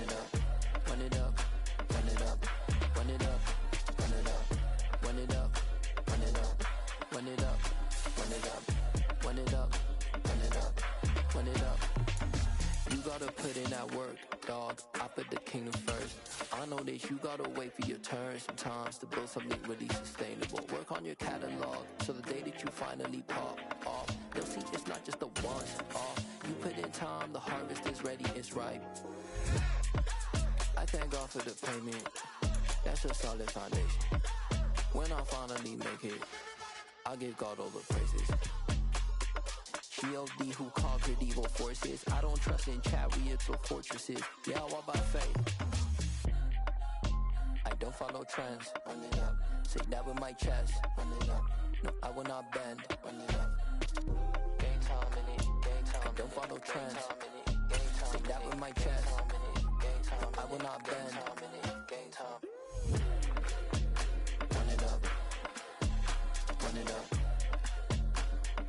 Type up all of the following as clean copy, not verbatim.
it up, run it up, run it up, run it up, run it up, run it up, run it up, run it up, run it up, run it up, run it up, run it up. You gotta put in that work, dog. I put the kingdom first. I know that you gotta wait for your turn sometimes to build something really sustainable. Work on your catalog so the day that you finally pop off, they'll see it's not just a once off. You put in time, the harvest is ready, it's ripe. I thank God for the payment. That's a solid foundation. When I finally make it, I'll give God all the praises. G.O.D. who conquered evil forces. I don't trust in chariots or fortresses. Yeah, I walk by faith. I don't follow trends. Run it up. Say that with my chest. Run it up. No, I will not bend. Run it up. Game time in it. Game time. I don't follow trends. Say that with my chest. No, I will not bend. Game time. Run it up. Run it up.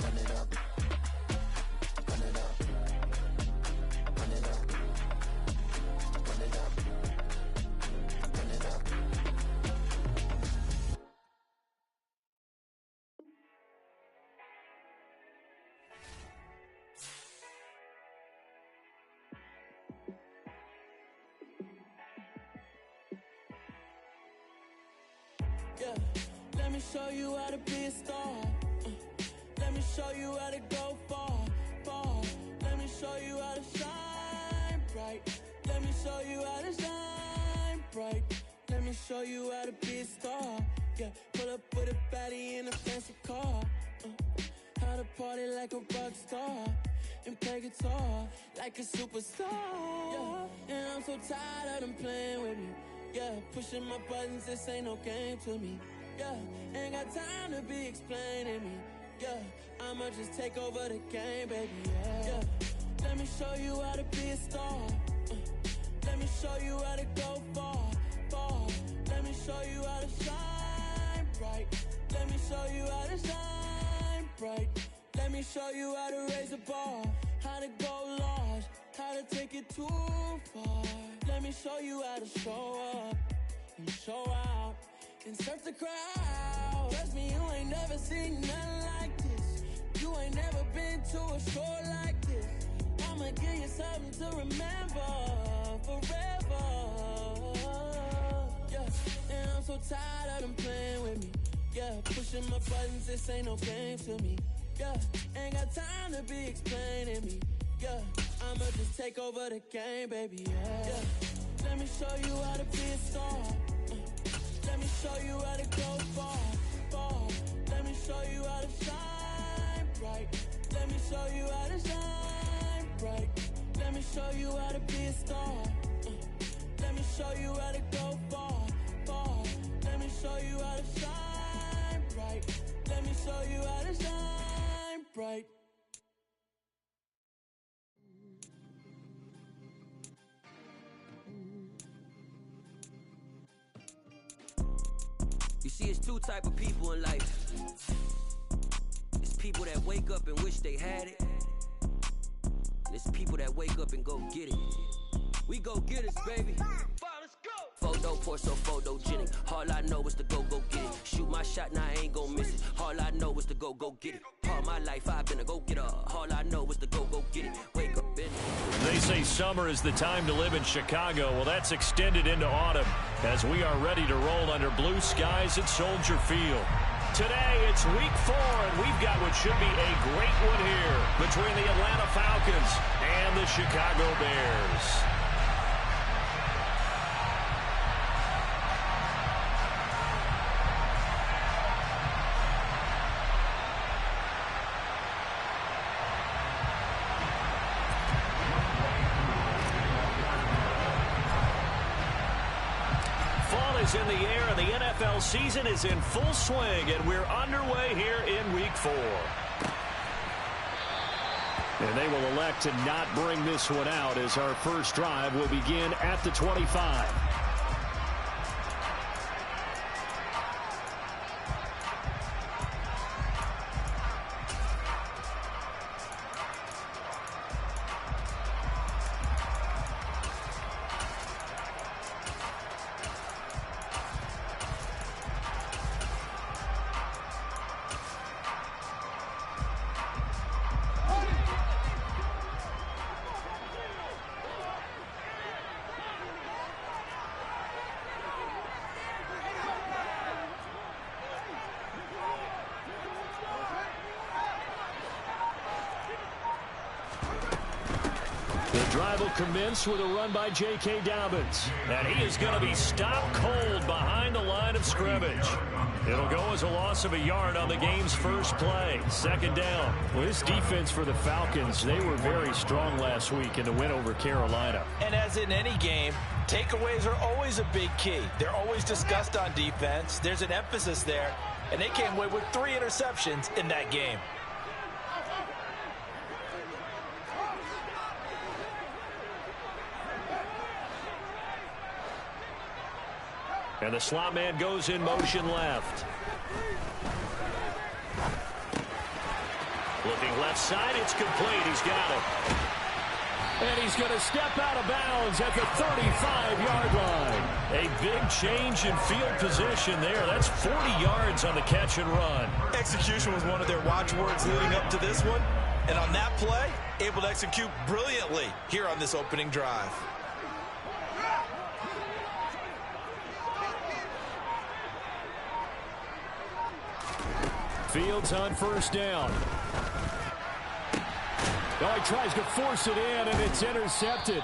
Run it up. Run it up. Run it up. Run it up. Run it up. Yeah, let me show you how to be a star. Let me show you how to go far, far. Let me show you how to shine bright. Let me show you how to shine bright. Let me show you how to be a star. Yeah, pull up with a baddie in a fancy car. How to party like a rock star and play guitar like a superstar. Yeah, and I'm so tired of them playing with me. Yeah, pushing my buttons, this ain't no game to me. Yeah, ain't got time to be explaining me. Yeah, I'ma just take over the game, baby. Yeah, let me show you how to be a star. Let me show you how to go far, far. Let me show you how to shine bright. Let me show you how to shine bright. Let me show you how to raise a bar, how to go large, how to take it too far. Let me show you how to show up and show out and surf the crowd. Trust me, you ain't never seen nothing like this. You ain't never been to a show like this. I'ma give you something to remember forever. Yeah, and I'm so tired of them playing with me. Yeah, pushing my buttons, this ain't no game to me. Yeah, ain't got time to be explaining me. Yeah, I'ma just take over the game, baby. Yeah, let me show you how to be a star. Let me show you how to go far, far. Let me show you how to shine bright. Let me show you how to shine bright. Let me show you how to be a star. Let me show you how to go far, far. Let me show you how to shine bright. Let me show you how to shine bright. You see, it's two type of people in life. It's people that wake up and wish they had it. And it's people that wake up and go get it. We go get it, baby. Let's go. Photo pour so photogenic. All I know is to go get it. Shoot my shot, now I ain't gon' miss it. All I know is to go get it. All my life I've been a go-getter. All I know is to go get it. Wake up in it. They say summer is the time to live in Chicago. Well, that's extended into autumn as we are ready to roll under blue skies at Soldier Field. Today, it's week 4, and we've got what should be a great one here between the Atlanta Falcons and the Chicago Bears. In the air, and the NFL season is in full swing, and we're underway here in week 4. And they will elect to not bring this one out as our first drive will begin at the 25. Drive will commence with a run by J.K. Dobbins. And he is going to be stopped cold behind the line of scrimmage. It'll go as a loss of a yard on the game's first play. Second down. Well, this defense for the Falcons, they were very strong last week in the win over Carolina. And as in any game, takeaways are always a big key. They're always discussed on defense. There's an emphasis there, and they came away with 3 interceptions in that game. And the slot man goes in motion left. Looking left side, it's complete. He's got it. And he's going to step out of bounds at the 35-yard line. A big change in field position there. That's 40 yards on the catch and run. Execution was one of their watchwords leading up to this one. And on that play, able to execute brilliantly here on this opening drive. Fields on first down. Oh, he tries to force it in, and it's intercepted.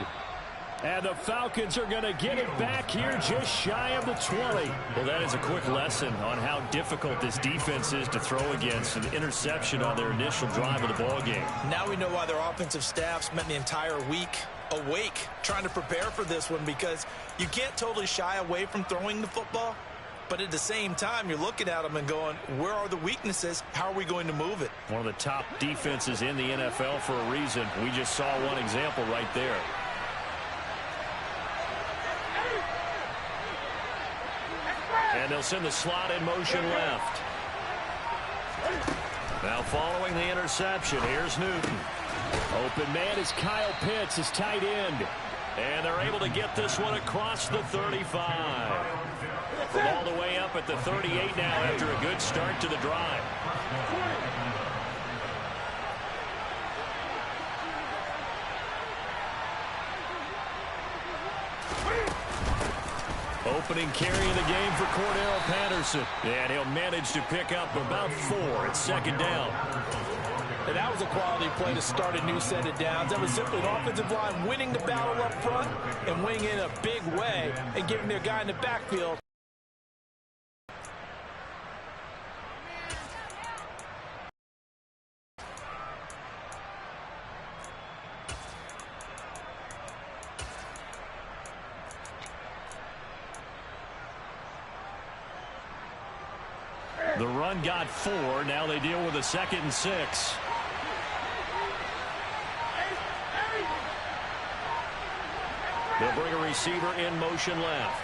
And the Falcons are going to get it back here just shy of the 20. Well, that is a quick lesson on how difficult this defense is to throw against. An interception on their initial drive of the ballgame. Now we know why their offensive staff spent the entire week awake trying to prepare for this one, because you can't totally shy away from throwing the football. But at the same time, you're looking at them and going, where are the weaknesses? How are we going to move it? One of the top defenses in the NFL for a reason. We just saw one example right there. And they'll send the slot in motion left. Now following the interception, here's Newton. Open man is Kyle Pitts, his tight end. And they're able to get this one across the 35. From all the way up at the 38 now after a good start to the drive. Opening carry of the game for Cordell Patterson. And he'll manage to pick up about 4 at second down. And that was a quality play to start a new set of downs. That was simply an offensive line winning the battle up front and winning in a big way and giving their guy in the backfield. The run got 4. Now they deal with a 2nd and 6. They'll bring a receiver in motion left.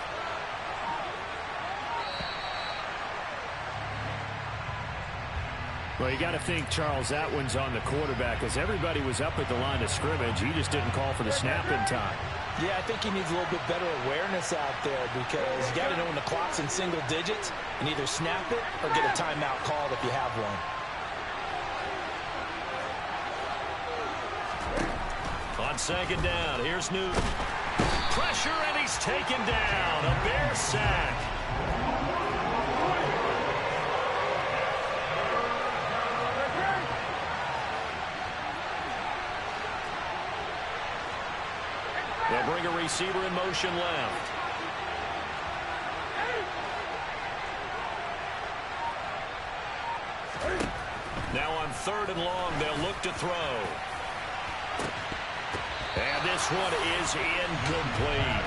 Well, you got to think, Charles, that one's on the quarterback, as everybody was up at the line of scrimmage. He just didn't call for the snap in time. Yeah, I think he needs a little bit better awareness out there, because you got to know when the clock's in single digits and either snap it or get a timeout called if you have one. On second down, here's Newton. Pressure, and he's taken down. A Bear sack. They'll bring a receiver in motion left. Now on 3rd and long, they'll look to throw. And this one is incomplete.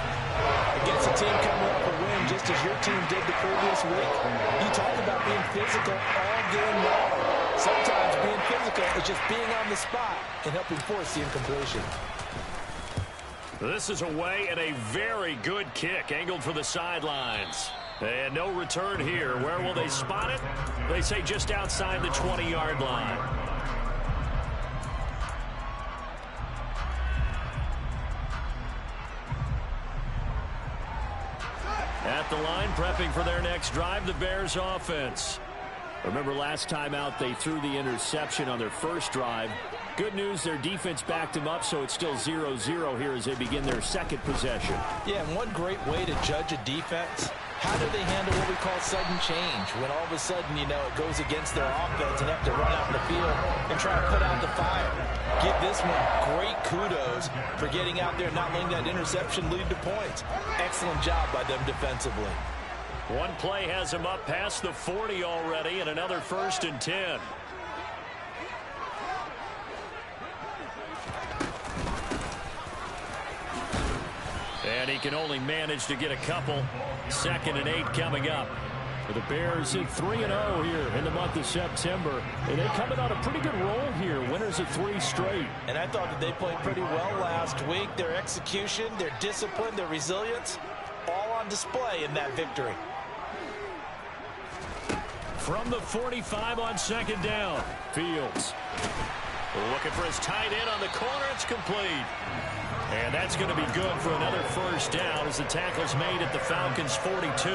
Against a team coming up for a win, just as your team did the previous week, you talk about being physical all game long. Sometimes being physical is just being on the spot and helping force the incompletion. This is away, and a very good kick angled for the sidelines. And no return here. Where will they spot it? They say just outside the 20-yard line. At the line, prepping for their next drive, the Bears offense. Remember last time out, they threw the interception on their first drive. Good news, their defense backed them up, so it's still 0-0 here as they begin their second possession. Yeah, and one great way to judge a defense How do they handle what we call sudden change? When all of a sudden, you know, it goes against their offense and they have to run out in the field and try to put out the fire. Give this one great kudos for getting out there and not letting that interception lead to points. Excellent job by them defensively. One play has him up past the 40 already, and another 1st and 10. And he can only manage to get a couple. 2nd and 8 coming up. For the Bears at 3-0 here in the month of September. And they coming on a pretty good roll here. Winners of 3 straight. And I thought that they played pretty well last week. Their execution, their discipline, their resilience, all on display in that victory. From the 45 on 2nd down. Fields looking for his tight end on the corner. It's complete. And that's going to be good for another 1st down as the tackle's made at the Falcons' 42.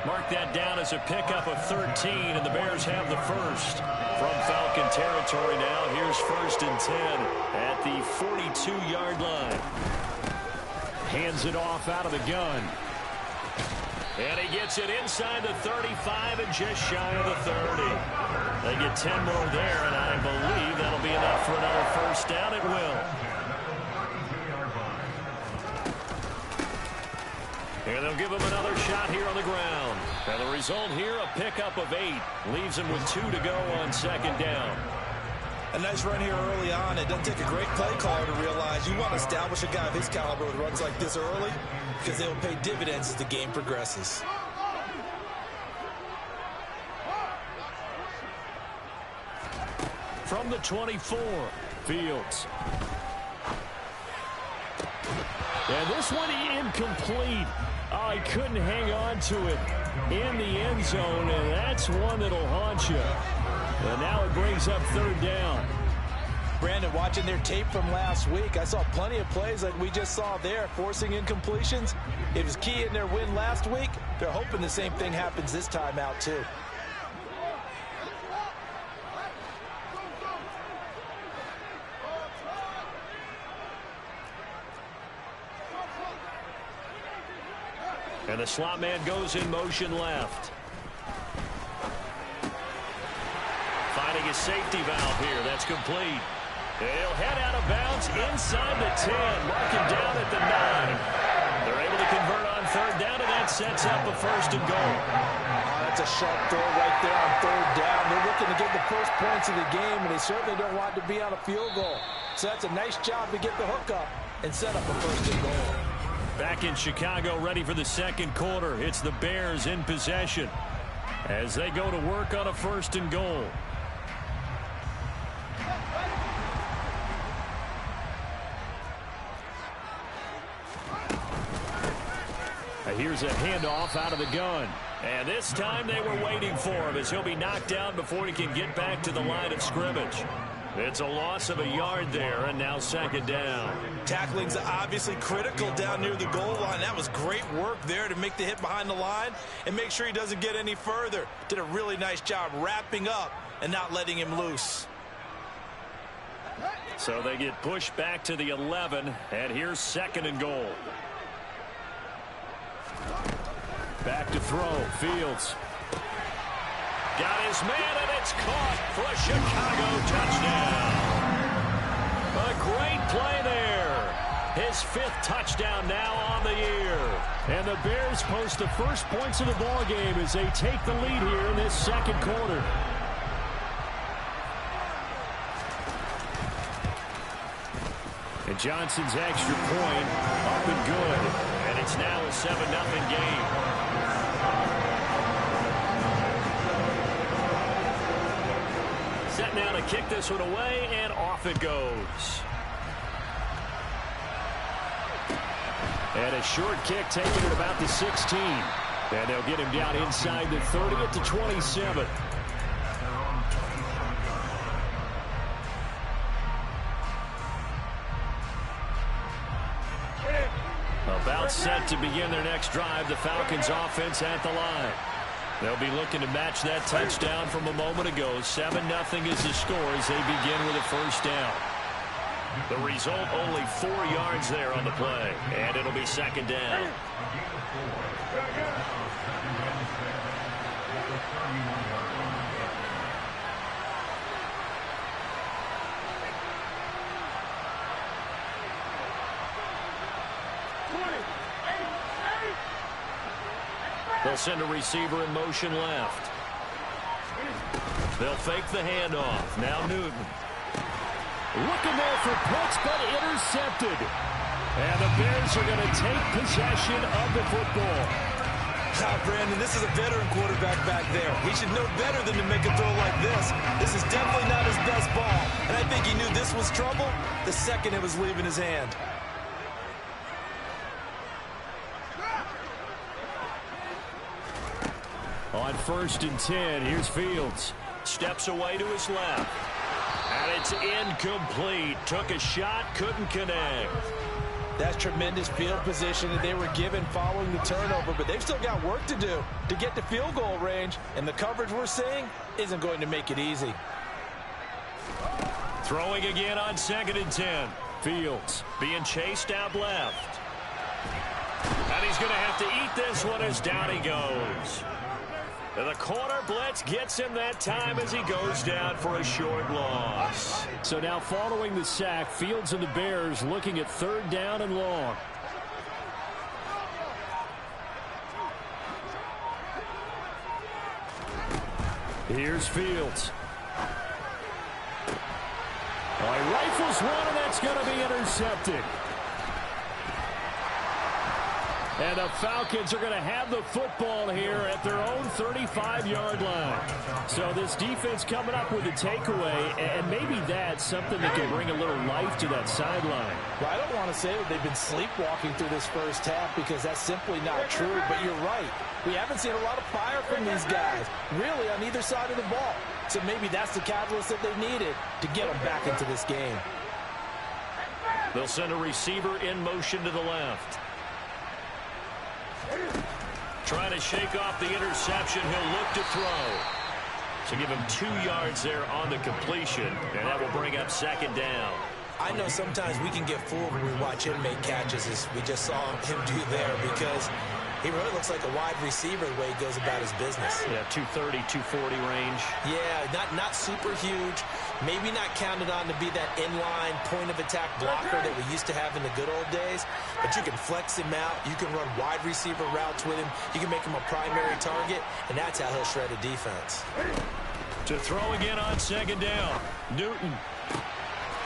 Mark that down as a pickup of 13, and the Bears have the 1st. From Falcon territory now, here's 1st and 10 at the 42-yard line. Hands it off out of the gun. And he gets it inside the 35 and just shy of the 30. They get 10 more there, and I believe that'll be enough for another 1st down. It will. And they'll give him another shot here on the ground. And the result here, a pickup of 8. Leaves him with 2 to go on 2nd down. A nice run here early on. It doesn't take a great play caller to realize you want to establish a guy of his caliber with runs like this early because they will pay dividends as the game progresses. From the 24, Fields. And this one incomplete. Oh, he couldn't hang on to it in the end zone, and that's one that'll haunt you. And now it brings up 3rd down. Brandon, watching their tape from last week, I saw plenty of plays like we just saw there, forcing incompletions. It was key in their win last week. They're hoping the same thing happens this time out, too. And the slot man goes in motion left. Finding a safety valve here. That's complete. He'll head out of bounds inside the 10. Marking down at the 9. They're able to convert on 3rd down, and that sets up a 1st and goal. That's a sharp throw right there on 3rd down. They're looking to get the first points of the game, and they certainly don't want to be on a field goal. So that's a nice job to get the hook up and set up a 1st and goal. Back in Chicago, ready for the 2nd quarter. It's the Bears in possession as they go to work on a 1st and goal. Here's a handoff out of the gun. And this time they were waiting for him as he'll be knocked down before he can get back to the line of scrimmage. It's a loss of a yard there, and now 2nd down. Tackling's obviously critical down near the goal line. That was great work there to make the hit behind the line and make sure he doesn't get any further. Did a really nice job wrapping up and not letting him loose. So they get pushed back to the 11, and here's 2nd and goal. Back to throw. Fields. Got his man, and it's caught for a Chicago touchdown. A great play there. His 5th touchdown now on the year. And the Bears post the first points of the ball game as they take the lead here in this 2nd quarter. And Johnson's extra point up and good. And it's now a 7-0 game. Set now to kick this one away, and off it goes. And a short kick taken at about the 16. And they'll get him down inside the 30 at the 27. About set to begin their next drive, the Falcons offense at the line. They'll be looking to match that touchdown from a moment ago. 7-0 is the score as they begin with a 1st down. The result, only 4 yards there on the play, and it'll be second down. They'll send a receiver in motion left. They'll fake the handoff. Now Newton. Looking there for Pitts, but intercepted. And the Bears are going to take possession of the football. Brandon, this is a veteran quarterback back there. He should know better than to make a throw like this. This is definitely not his best ball. And I think he knew this was trouble the second it was leaving his hand. On 1st and 10, here's Fields. Steps away to his left. And it's incomplete. Took a shot, couldn't connect. That's tremendous field position that they were given following the turnover, but they've still got work to do to get to field goal range, and the coverage we're seeing isn't going to make it easy. Throwing again on 2nd and 10. Fields being chased out left. And he's going to have to eat this one as down he goes. The corner blitz gets him that time as he goes down for a short loss. So now following the sack, Fields and the Bears looking at 3rd down and long. Here's Fields. He rifles one, and that's going to be intercepted. And the Falcons are going to have the football here at their own 35-yard line. So this defense coming up with a takeaway, and maybe that's something that can bring a little life to that sideline. Well, I don't want to say that they've been sleepwalking through this first half because that's simply not true, but you're right. We haven't seen a lot of fire from these guys, really, on either side of the ball. So maybe that's the catalyst that they needed to get them back into this game. They'll send a receiver in motion to the left. Trying to shake off the interception. He'll look to throw. So give him 2 yards there on the completion, and that will bring up 2nd down. I know sometimes we can get fooled when we watch him make catches, as we just saw him do there, because he really looks like a wide receiver the way he goes about his business. Yeah, 230, 240 range. Yeah, not super huge. Maybe not counted on to be that inline point-of-attack blocker that we used to have in the good old days. But you can flex him out. You can run wide receiver routes with him. You can make him a primary target, and that's how he'll shred a defense. To throw again on 2nd down. Newton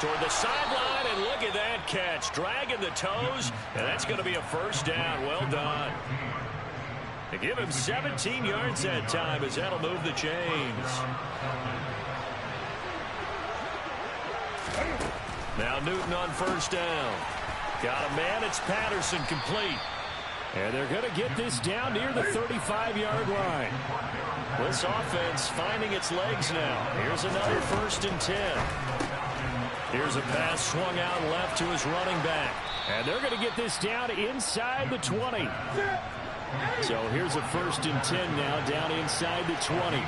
toward the sideline, and look at that catch. Dragging the toes, and that's going to be a 1st down. Well done. They give him 17 yards that time, as that'll move the chains. Now Newton on 1st down. Got a man. It's Patterson, complete. And they're going to get this down near the 35-yard line. This offense finding its legs now. Here's another 1st and 10. Here's a pass swung out left to his running back. And they're going to get this down inside the 20. So here's a 1st and 10 now down inside the 20.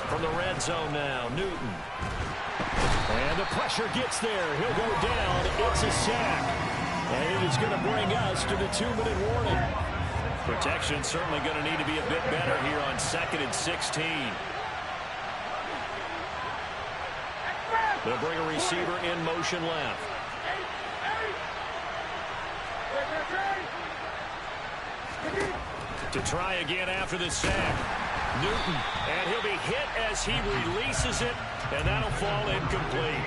From the red zone now, Newton. And the pressure gets there. He'll go down. It's a sack. And it is going to bring us to the 2-minute warning. Protection certainly going to need to be a bit better here on 2nd and 16. They'll bring a receiver in motion left. To try again after the sack. Newton, and he'll be hit as he releases it, and that'll fall incomplete.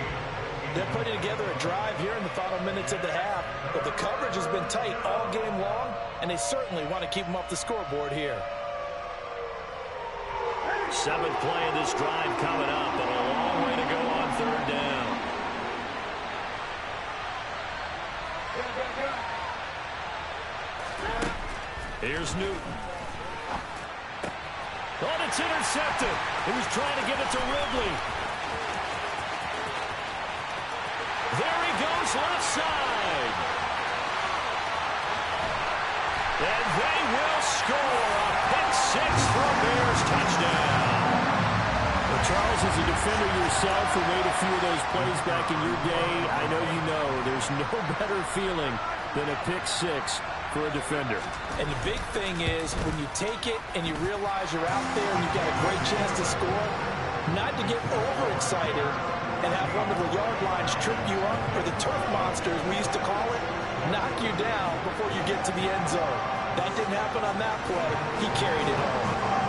They're putting together a drive here in the final minutes of the half, but the coverage has been tight all game long, and they certainly want to keep them off the scoreboard here. 7th play of this drive coming up, but a long way to go on 3rd down. Here's Newton. Oh, it's intercepted. He was trying to get it to Ridley. There he goes, left side. And they will score a pick 6 for a Bears touchdown. Charles, as a defender yourself who made a few of those plays back in your day, I know you know there's no better feeling than a pick six for a defender. And the big thing is when you take it and you realize you're out there and you've got a great chance to score, not to get overexcited and have one of the yard lines trip you up, or the turf monsters, we used to call it, knock you down before you get to the end zone. That didn't happen on that play. He carried it home.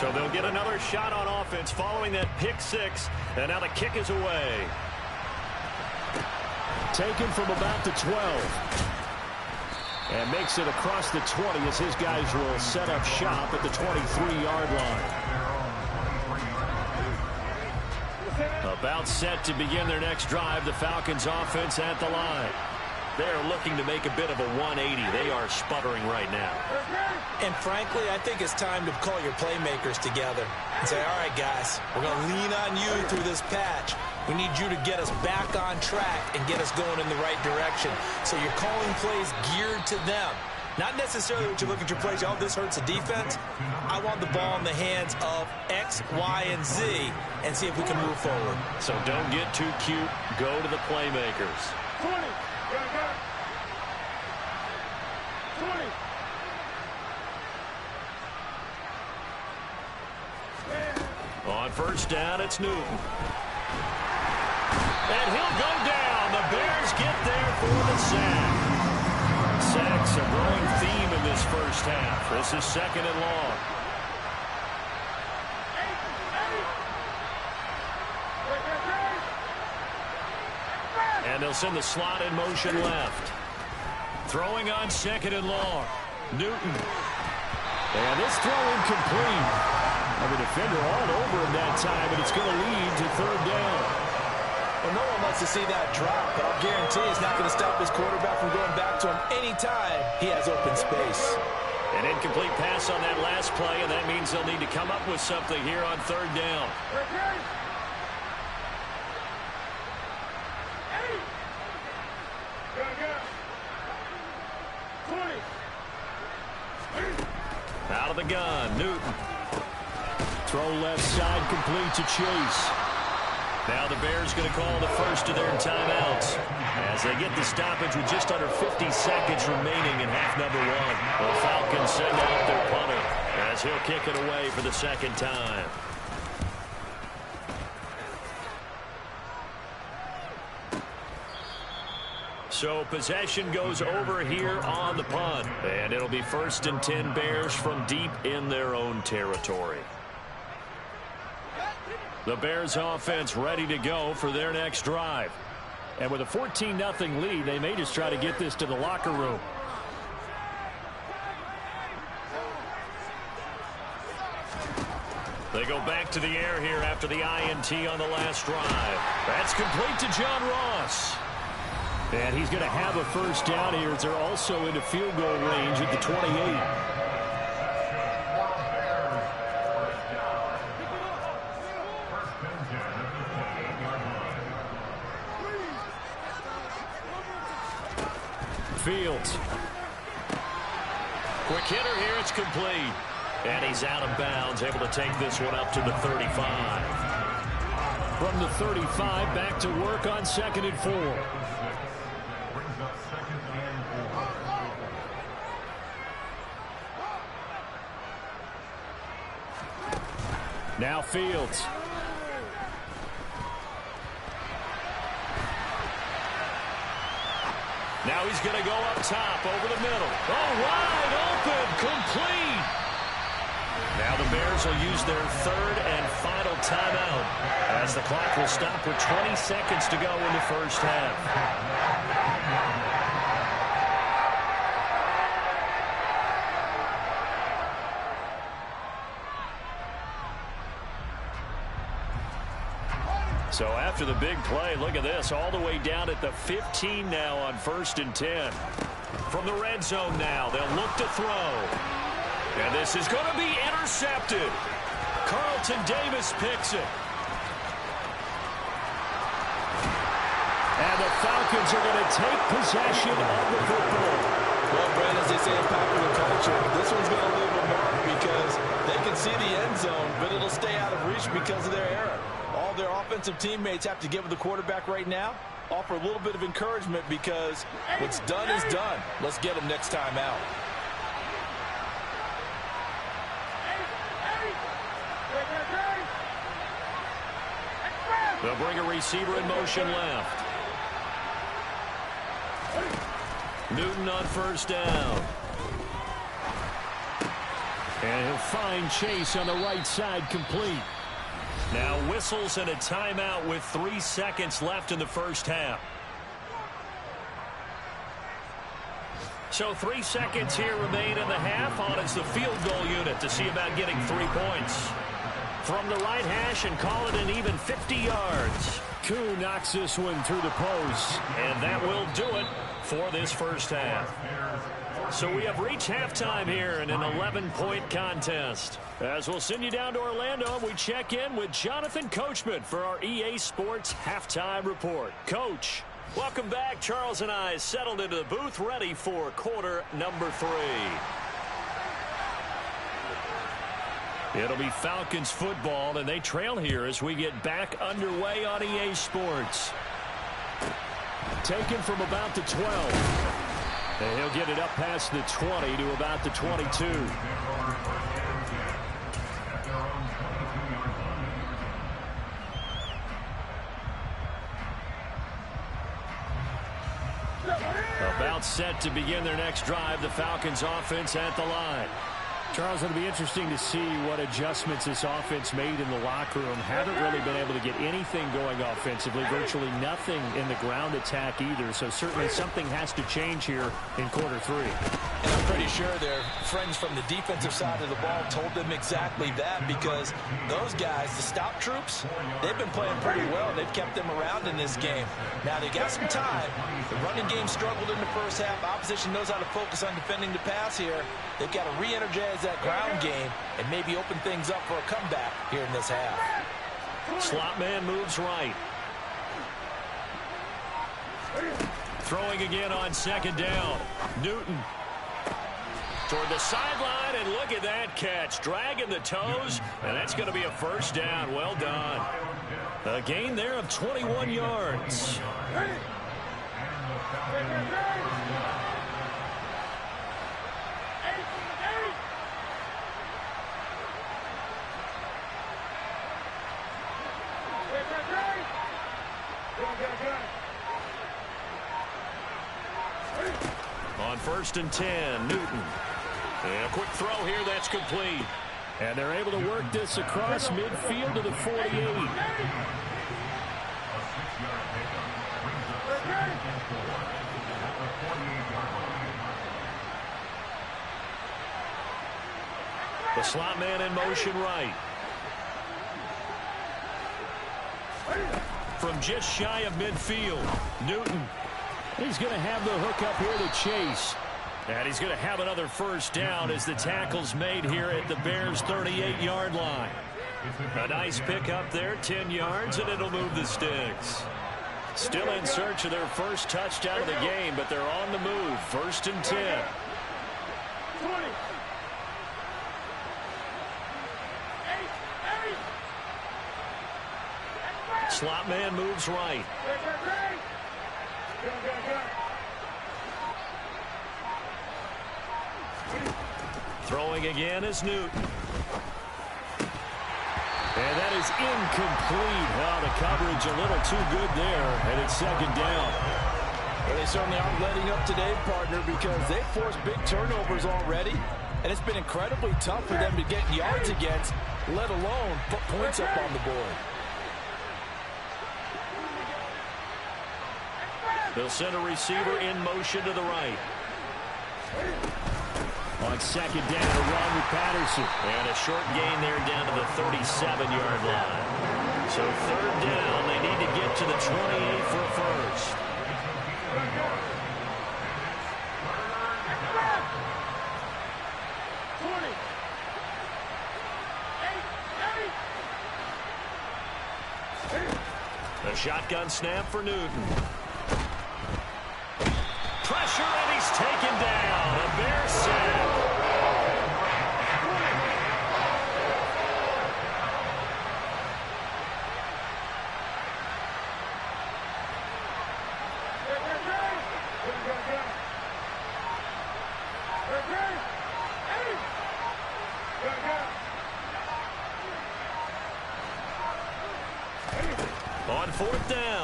So they'll get another shot on offense following that pick six, and now the kick is away. Taken from about the 12. And makes it across the 20 as his guys will set up shop at the 23-yard line. About set to begin their next drive, the Falcons offense at the line. They're looking to make a bit of a 180. They are sputtering right now. And frankly, I think it's time to call your playmakers together and say, all right, guys, we're going to lean on you through this patch. We need you to get us back on track and get us going in the right direction. So you're calling plays geared to them. Not necessarily what you're looking to plays, oh, this hurts the defense. I want the ball in the hands of X, Y, and Z and see if we can move forward. So don't get too cute. Go to the playmakers. 20. On first down, it's Newton. And he'll go down. The Bears get there for the sack. Sacks a growing theme in this first half. This is second and long. And they'll send the slot in motion left. Throwing on second and long. Newton. And this throw incomplete. And the defender all over him that time, and it's going to lead to third down. Well, no one wants to see that drop, but I'll guarantee it's not going to stop his quarterback from going back to him anytime he has open space. An incomplete pass on that last play, and that means they'll need to come up with something here on third down. Out of the gun, Newton. Throw left side, complete to Chase. Now the Bears going to call the first of their timeouts as they get the stoppage with just under 50 seconds remaining in half number one. The Falcons send out their punter as he'll kick it away for the second time. So possession goes over here on the punt, and it'll be 1st and 10 Bears from deep in their own territory. The Bears offense ready to go for their next drive. And with a 14-0 lead, they may just try to get this to the locker room. They go back to the air here after the INT on the last drive. That's complete to John Ross. And he's going to have a first down here as they're also into field goal range at the 28. Fields. Quick hitter here, it's complete. And he's out of bounds, able to take this one up to the 35. From the 35, back to work on 2nd and 4. Now Fields. Now he's going to go up top over the middle. Oh, wide open, complete. Now the Bears will use their third and final timeout as the clock will stop with 20 seconds to go in the first half. So after the big play, look at this, all the way down at the 15 now on 1st and 10. From the red zone now, they'll look to throw. And this is going to be intercepted. Carlton Davis picks it. And the Falcons are going to take possession of the football. Well, Brent, as they say in popular culture, this one's going to leave a mark because they can see the end zone, but it'll stay out of reach because of their error. All their offensive teammates have to give the quarterback right now, offer a little bit of encouragement because what's done is done. Let's get them next time out. They'll bring a receiver in motion left. Newton on first down. And he'll find Chase on the right side complete. Now whistles and a timeout with 3 seconds left in the first half. So 3 seconds here remain in the half. On is the field goal unit to see about getting 3 points. From the right hash and call it an even 50 yards. Koo knocks this one through the post. And that will do it for this first half. So we have reached halftime here in an 11-point contest. As we'll send you down to Orlando, we check in with Jonathan Coachman for our EA Sports Halftime Report. Coach, welcome back. Charles and I settled into the booth ready for quarter number 3. It'll be Falcons football, and they trail here as we get back underway on EA Sports. Taken from about the 12. And he'll get it up past the 20 to about the 22. About set to begin their next drive, the Falcons offense at the line. Charles, it'll be interesting to see what adjustments this offense made in the locker room. Haven't really been able to get anything going offensively, virtually nothing in the ground attack either. So certainly something has to change here in quarter 3. And I'm pretty sure their friends from the defensive side of the ball told them exactly that, because those guys, the stop troops, they've been playing pretty well. They've kept them around in this game. Now they got some time. The running game struggled in the first half. Opposition knows how to focus on defending the pass here. They've got to re-energize that ground game and maybe open things up for a comeback here in this half. Slot man moves right. Throwing again on second down. Newton toward the sideline, and look at that catch. Dragging the toes, and that's going to be a first down. Well done. A gain there of 21 yards. On first and 10, Newton. And a quick throw here that's complete. And they're able to work this across midfield to the 48. The slot man in motion right. From just shy of midfield, Newton. He's going to have the hook up here to Chase. And he's going to have another first down as the tackle's made here at the Bears' 38-yard line. A nice pickup there, 10 yards, and it'll move the sticks. Still in search of their first touchdown of the game, but they're on the move. First and 10. Slot man moves right. Throwing again is Newton. And that is incomplete. Well, the coverage a little too good there, and it's second down. Well, they certainly aren't letting up today, partner, because they've forced big turnovers already, and it's been incredibly tough for them to get yards against, let alone put points up on the board. They'll send a receiver in motion to the right. On second down, a run with Patterson. And a short gain there down to the 37-yard line. So third down, they need to get to the 28 for a first. A shotgun snap for Newton. Pressure, and he's taken down.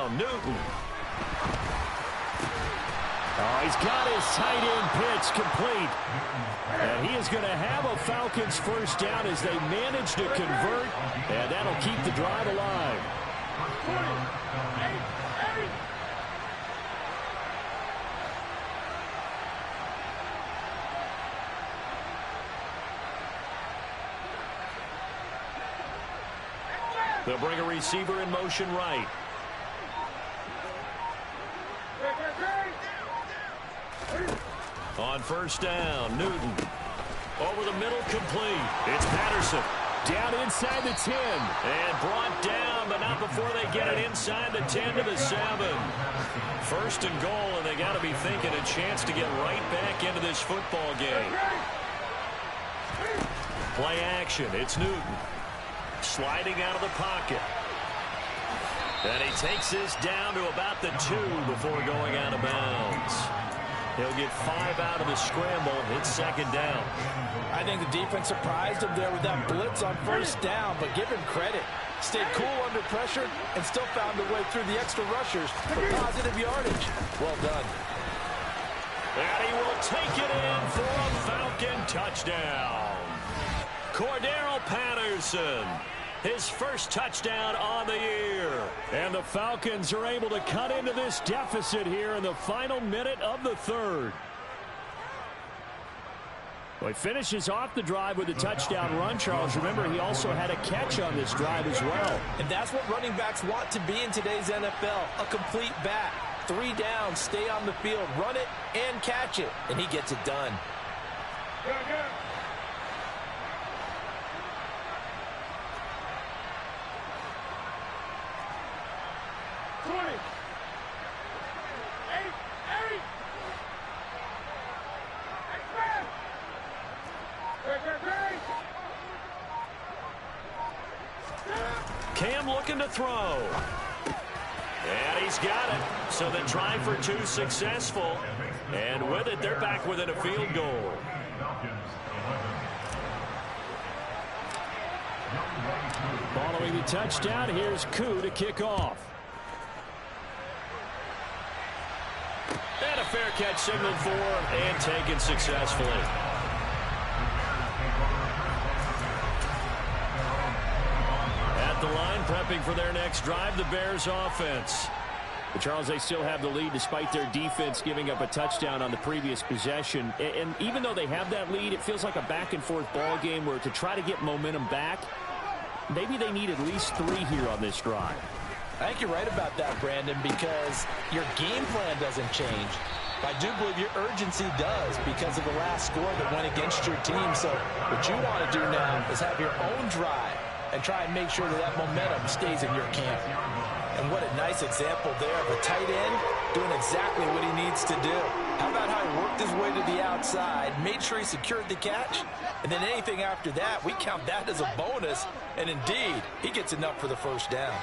down, Newton. Oh, he's got his tight end pitch complete. And he is going to have a Falcons first down as they manage to convert. And that'll keep the drive alive. They'll bring a receiver in motion right. On first down, Newton. Over the middle, complete. It's Patterson. Down inside the 10. And brought down, but not before they get it inside the 10 to the 7. First and goal, and they got to be thinking a chance to get right back into this football game. Play action. It's Newton. Sliding out of the pocket. And he takes this down to about the 2 before going out of bounds. He'll get 5 out of the scramble. It's second down. I think the defense surprised him there with that blitz on first down, but give him credit. Stayed cool under pressure and still found a way through the extra rushers for positive yardage. Well done. And he will take it in for a Falcon touchdown. Cordero Patterson, his first touchdown on the year. And the Falcons are able to cut into this deficit here in the final minute of the third. Well, he finishes off the drive with a touchdown run, Charles. Remember, he also had a catch on this drive as well. And that's what running backs want to be in today's NFL, a complete back. 3 downs, stay on the field, run it, and catch it. And he gets it done. Cam looking to throw. And he's got it. So the try for 2 successful. And with it, they're back within a field goal. Following the touchdown, here's Koo to kick off. And a fair catch signaled for and taken successfully. At the line, prepping for their next drive, the Bears offense. But Charles, they still have the lead despite their defense giving up a touchdown on the previous possession. And even though they have that lead, it feels like a back-and-forth ball game where to try to get momentum back, maybe they need at least 3 here on this drive. I think you're right about that, Brandon, because your game plan doesn't change. I do believe your urgency does because of the last score that went against your team. So what you want to do now is have your own drive and try and make sure that that momentum stays in your camp. And what a nice example there of a tight end doing exactly what he needs to do. How about how he worked his way to the outside, made sure he secured the catch, and then anything after that, we count that as a bonus. And indeed, he gets enough for the first down.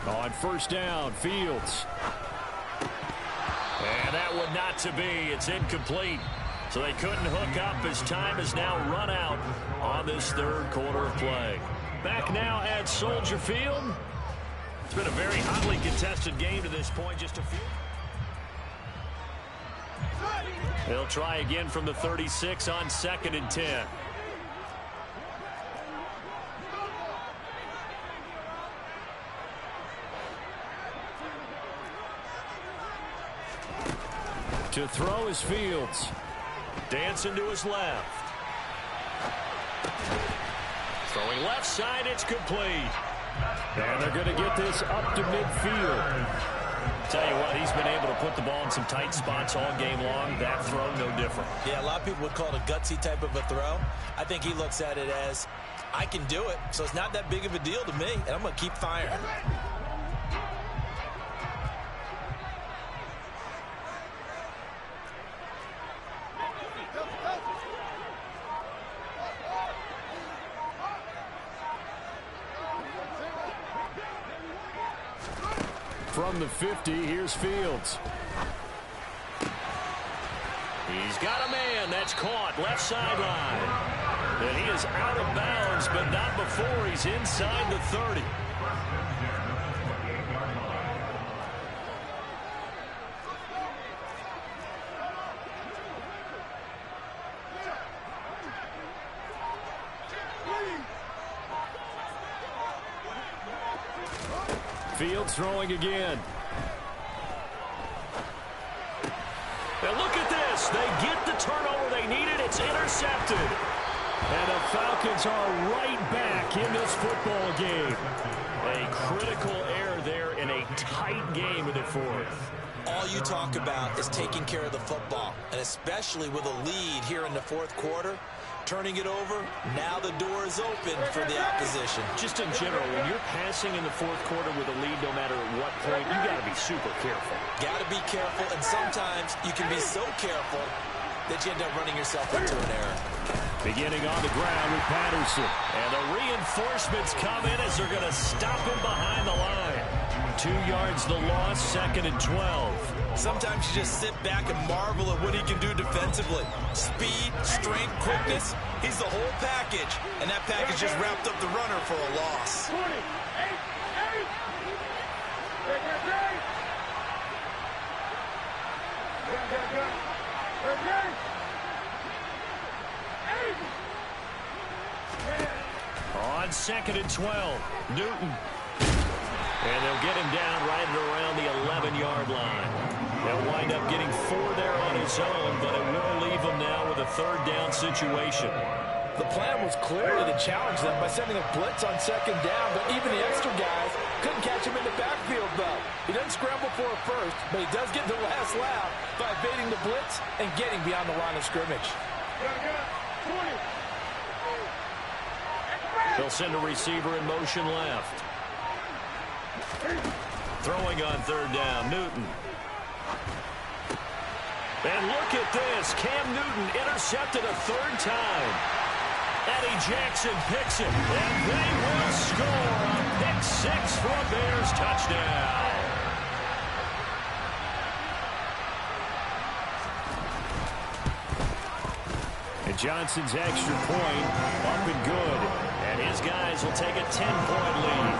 On first down, Fields. And that one not to be. It's incomplete. So they couldn't hook up as time has now run out on this third quarter of play. Back now at Soldier Field. It's been a very hotly contested game to this point. Just a few. They'll try again from the 36 on 2nd and 10. To throw is Fields. Dancing to his left. Throwing left side, it's complete. And they're going to get this up to midfield. Tell you what, he's been able to put the ball in some tight spots all game long. That throw, no different. Yeah, a lot of people would call it a gutsy type of a throw. I think he looks at it as, I can do it, so it's not that big of a deal to me, and I'm going to keep firing. From the 50, here's Fields. He's got a man. That's caught. Left sideline. And he is out of bounds, but not before he's inside the 30. Fields throwing again. And look at this. They get the turnover they needed. It's intercepted. And the Falcons are right back in this football game. A critical error there in a tight game in the fourth. All you talk about is taking care of the football, and especially with a lead here in the fourth quarter. Turning it over, now the door is open for the opposition. Just in general, when you're passing in the fourth quarter with a lead, no matter at what point, you got to be super careful. Got to be careful, and sometimes you can be so careful that you end up running yourself into an error. Beginning on the ground with Patterson. And the reinforcements come in as they're going to stop him behind the line. 2 yards the loss, 2nd and 12. Sometimes you just sit back and marvel at what he can do defensively. Speed, strength, quickness, he's the whole package. And that package just wrapped up the runner for a loss. On 2nd and 12, Newton. And they'll get him down right at around the 11-yard line. They'll wind up getting 4 there on his own, but it will leave him now with a 3rd down situation. The plan was clearly to challenge them by sending a blitz on 2nd down, but even the extra guys couldn't catch him in the backfield, though. He doesn't scramble for a first, but he does get the last laugh by evading the blitz and getting beyond the line of scrimmage. They'll send a receiver in motion left. Throwing on 3rd down, Newton. And look at this. Cam Newton intercepted a 3rd time. Eddie Jackson picks it, and they will score a pick 6 for a Bears touchdown. And Johnson's extra point up and good. And his guys will take a 10-point lead.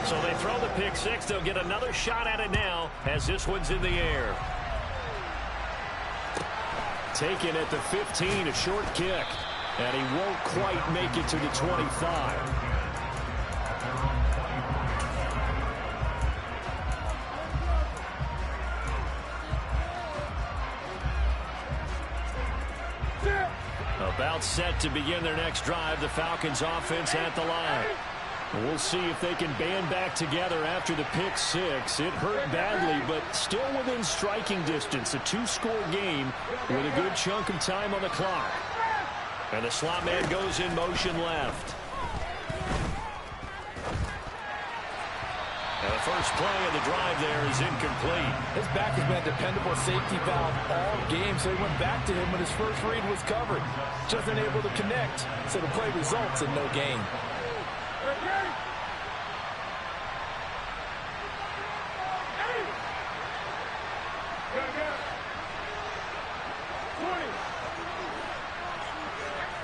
So they throw the pick 6. They'll get another shot at it now as this one's in the air. Taken at the 15, a short kick. And he won't quite make it to the 25. About set to begin their next drive. The Falcons offense at the line. We'll see if they can band back together after the pick 6. It hurt badly, but still within striking distance. A 2-score game with a good chunk of time on the clock. And the slot man goes in motion left. And the first play of the drive there is incomplete. His back has been a dependable safety valve all game, so he went back to him when his first read was covered. Just unable to connect, so the play results in no gain.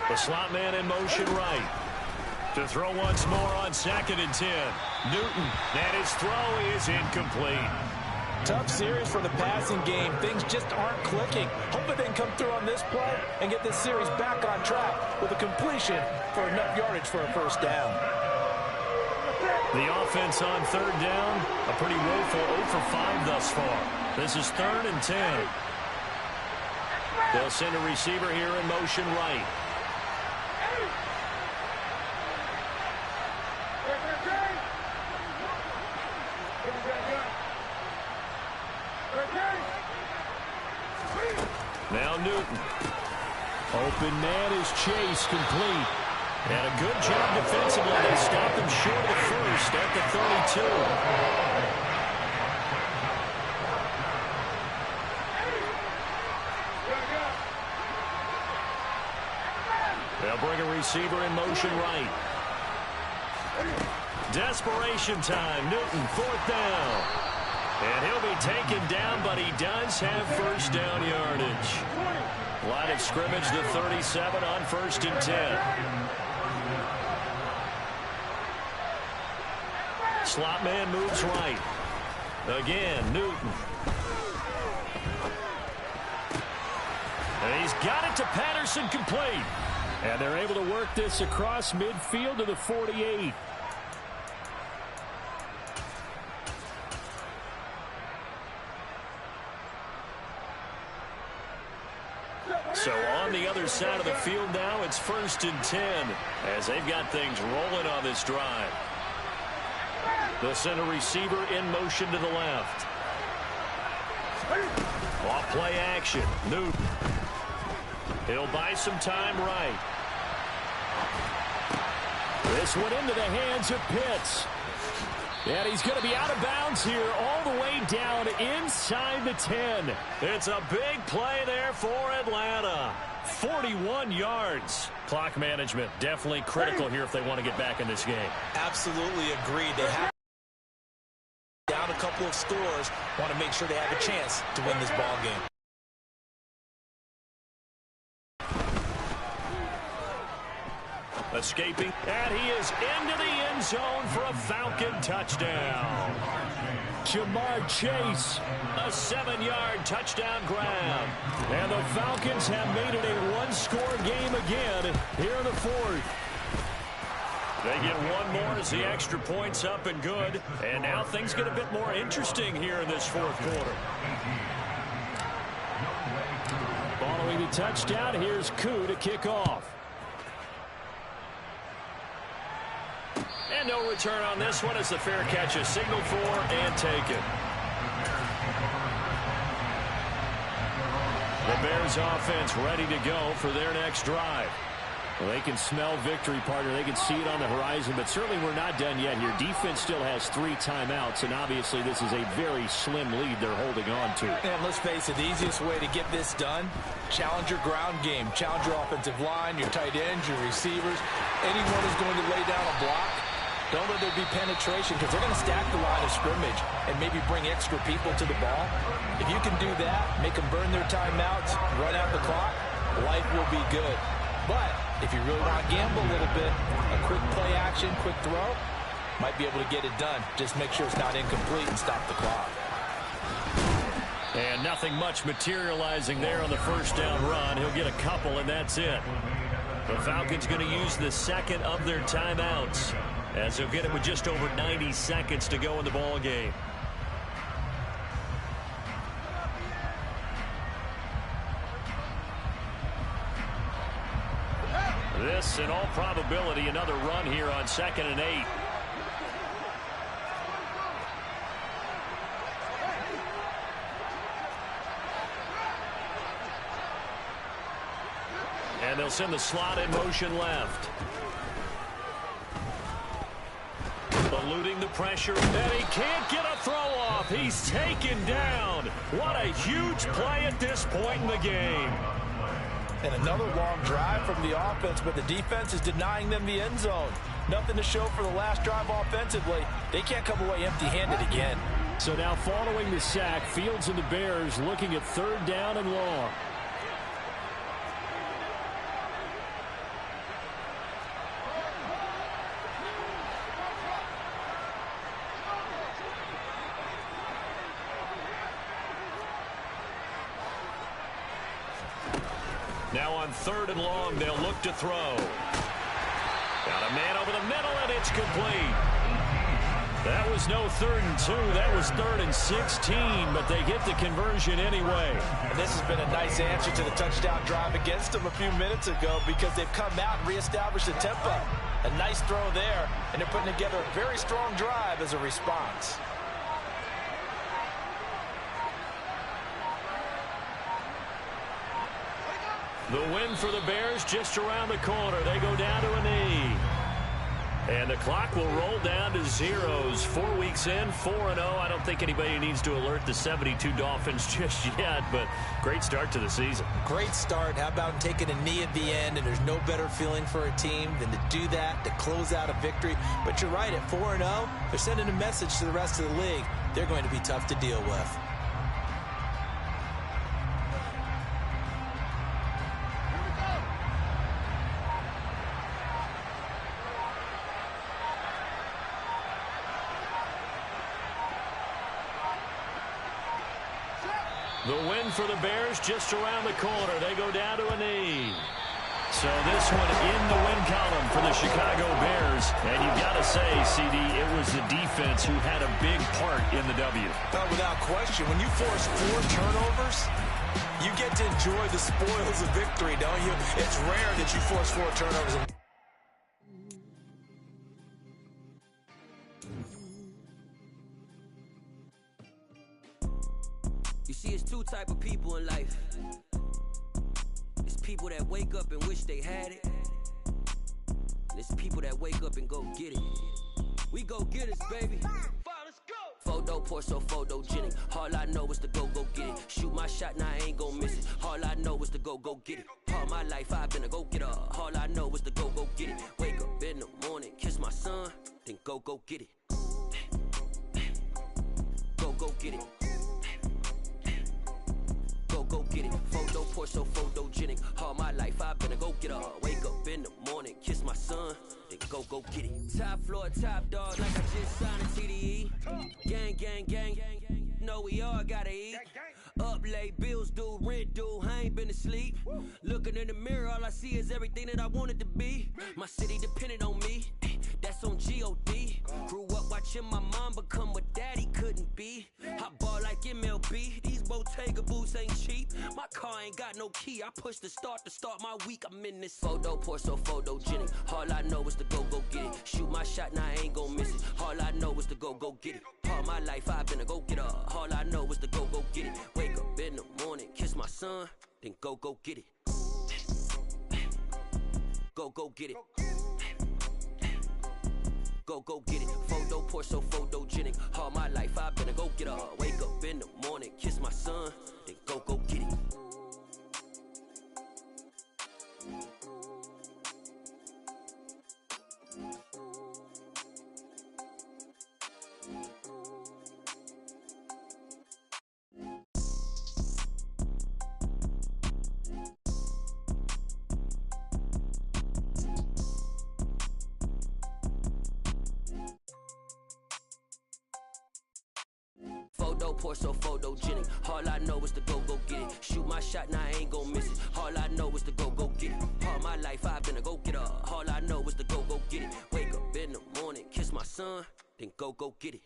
The slot man in motion right. To throw once more on 2nd and 10. Newton, and his throw is incomplete. Tough series for the passing game. Things just aren't clicking. Hoping they can come through on this play and get this series back on track with a completion for enough yardage for a first down. The offense on 3rd down, a pretty woeful 0 for 5 thus far. This is 3rd and 10. They'll send a receiver here in motion right. Now Newton. Open man is Chase, complete. And a good job defensively. They stopped him short of the first at the 32. They'll bring a receiver in motion right. Desperation time. Newton, 4th down. And he'll be taken down, but he does have first down yardage. Line of scrimmage, the 37 on 1st and 10. Slot man moves right. Again, Newton. And he's got it to Patterson, complete. And they're able to work this across midfield to the 48. So on the other side of the field now, it's 1st and 10 as they've got things rolling on this drive. They'll send a receiver in motion to the left. Off play action. Newton. He'll buy some time right. This one into the hands of Pitts. And he's going to be out of bounds here all the way down inside the 10. It's a big play there for Atlanta. 41 yards. Clock management definitely critical here if they want to get back in this game. Absolutely agreed. They have down a couple of scores. Want to make sure they have a chance to win this ball game. Escaping, and he is into the end zone for a Falcon touchdown. Jamar Chase, a 7-yard touchdown grab. And the Falcons have made it a one-score game again here in the 4th. They get one more as the extra point's up and good. And now things get a bit more interesting here in this 4th quarter. Following the touchdown, here's Koo to kick off. And no return on this one as the fair catch is signaled for and taken. The Bears offense ready to go for their next drive. Well, they can smell victory, partner. They can see it on the horizon, but certainly we're not done yet here. Defense still has 3 timeouts, and obviously this is a very slim lead they're holding on to. And let's face it, the easiest way to get this done, challenge your ground game. Challenge your offensive line, your tight ends, your receivers. Anyone who's going to lay down a block, don't let there be penetration because they're going to stack the line of scrimmage and maybe bring extra people to the ball. If you can do that, make them burn their timeouts, run out the clock, life will be good. But if you really want to gamble a little bit, a quick play action, quick throw, might be able to get it done. Just make sure it's not incomplete and stop the clock. And nothing much materializing there on the first down run. He'll get a couple, and that's it. The Falcons going to use the second of their timeouts, as they'll get it with just over 90 seconds to go in the ball game. This, in all probability, another run here on 2nd and 8. And they'll send the slot in motion left. Eluding the pressure, and he can't get a throw off. He's taken down. What a huge play at this point in the game. And another long drive from the offense, but the defense is denying them the end zone. Nothing to show for the last drive offensively. They can't come away empty-handed again. So now following the sack, Fields and the Bears looking at 3rd down and long. Now on 3rd and long, they'll look to throw. Got a man over the middle, and it's complete. That was no 3rd and 2. That was 3rd and 16, but they get the conversion anyway. And this has been a nice answer to the touchdown drive against them a few minutes ago because they've come out and reestablished the tempo. A nice throw there, and they're putting together a very strong drive as a response. The win for the Bears just around the corner. They go down to a knee. And the clock will roll down to zeros. 4 weeks in, 4-0. I don't think anybody needs to alert the 72 Dolphins just yet, but great start to the season. Great start. How about taking a knee at the end? And there's no better feeling for a team than to do that, to close out a victory. But you're right, at 4-0, they're sending a message to the rest of the league. they're going to be tough to deal with. The win for the Bears just around the corner. They go down to a knee. So this one in the win column for the Chicago Bears. And you've got to say, CD, it was the defense who had a big part in the W. Without question, when you force 4 turnovers, you get to enjoy the spoils of victory, don't you? It's rare that you force 4 turnovers. You see, it's 2 type of people in life. It's people that wake up and wish they had it. And it's people that wake up and go get it. We go get it, baby. Let's go. Photo pour so photogenic. All I know is to go get it. Shoot my shot, now I ain't gon' miss it. All I know is to go get it. All my life I've been a go-getter. All I know is to go get it. Wake up in the morning, kiss my son, then go get it. Go get it. Go get it. Photo pour so photogenic. All my life I've been a go-getter. Wake up in the morning, kiss my son, then go get it. Top floor, top dog, like I just signed a TDE. Gang. Know we all gotta eat. Up late, bills due, rent due, I ain't been asleep. Looking in the mirror, all I see is everything that I wanted to be. My city depended on me, that's on G.O.D. Grew up watching my mom become what daddy couldn't be. I ball like MLB, these Bottega boots ain't cheap. My car ain't got no key, I push the start my week. I'm in this photo pour so photogenic. All I know is to go get it. Shoot my shot, now I ain't gon' miss it. All I know is to go get it. All my life I've been a go-getter. All I know is to go get it. Wake up in the morning, kiss my son, then go get it. Go get it. Go get it. Photo pour so photogenic. All my life I've been a go-getter. Wake up in the morning, kiss my son, then go get it. Photo pour so photogenic. All I know is to go get it. Shoot my shot, now I ain't gon' miss it. All I know is to go get it. All my life I've been a go-getter. All I know is to go get it. Wake up in the morning, kiss my son, then go get it.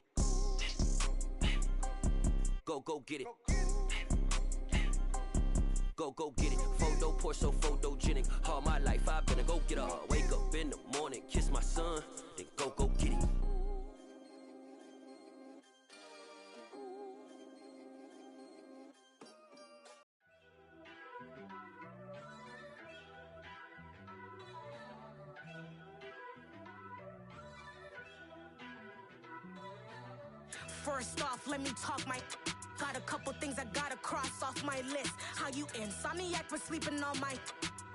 Go get it. Go get it. Photo pour so photogenic. All my life I've been a go-getter. Wake up in the morning, kiss my son, then go get it. First off, let me talk my. Got a couple things I gotta cross off my list. How you insomniac for sleeping on my.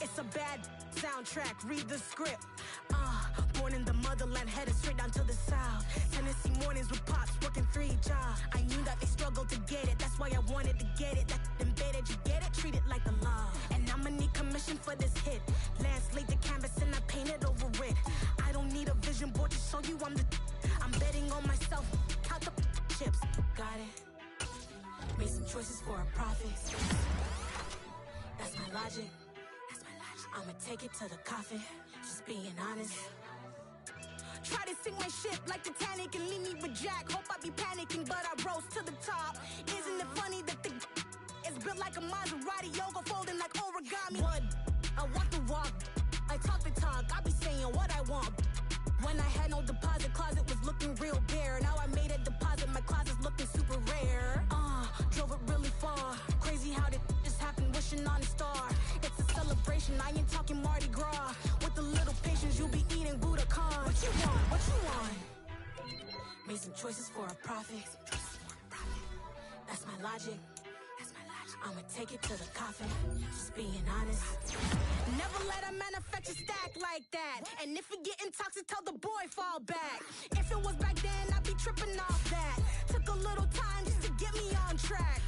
It's a bad soundtrack, read the script. Born in the motherland, headed straight down to the south. Tennessee mornings with pops, working 3 jobs. I knew that they struggled to get it, that's why I wanted to get it. That embedded, you get it, treat it like a law. And I'ma need commission for this hit. Lance laid the canvas and I painted over it. I don't need a vision board to show you I'm betting on myself, count the chips. Got it. Made some choices for a profit. That's my logic. I'ma take it to the coffin, just being honest. Try to sink my ship like Titanic and leave me with Jack. Hope I be panicking, but I rose to the top. Isn't it funny that the is built like a Maserati, yoga folding like origami? What? I walk the walk, I talk the talk, I be saying what I want. When I had no deposit, closet was looking real bare. Now I made a deposit, my closet's looking super rare. Drove it really far. Crazy how did just happen, wishing on a star. It's a celebration, I ain't talking Mardi Gras. With a little patience, you'll be eating Budokan. What you want? What you want? Made some choices for a profit. That's my logic. I'ma take it to the coffin, just being honest. Never let a manufacture stack like that. And if it getting toxic, tell the boy fall back. If it was back then, I'd be tripping off that. Took a little time just to get me on track.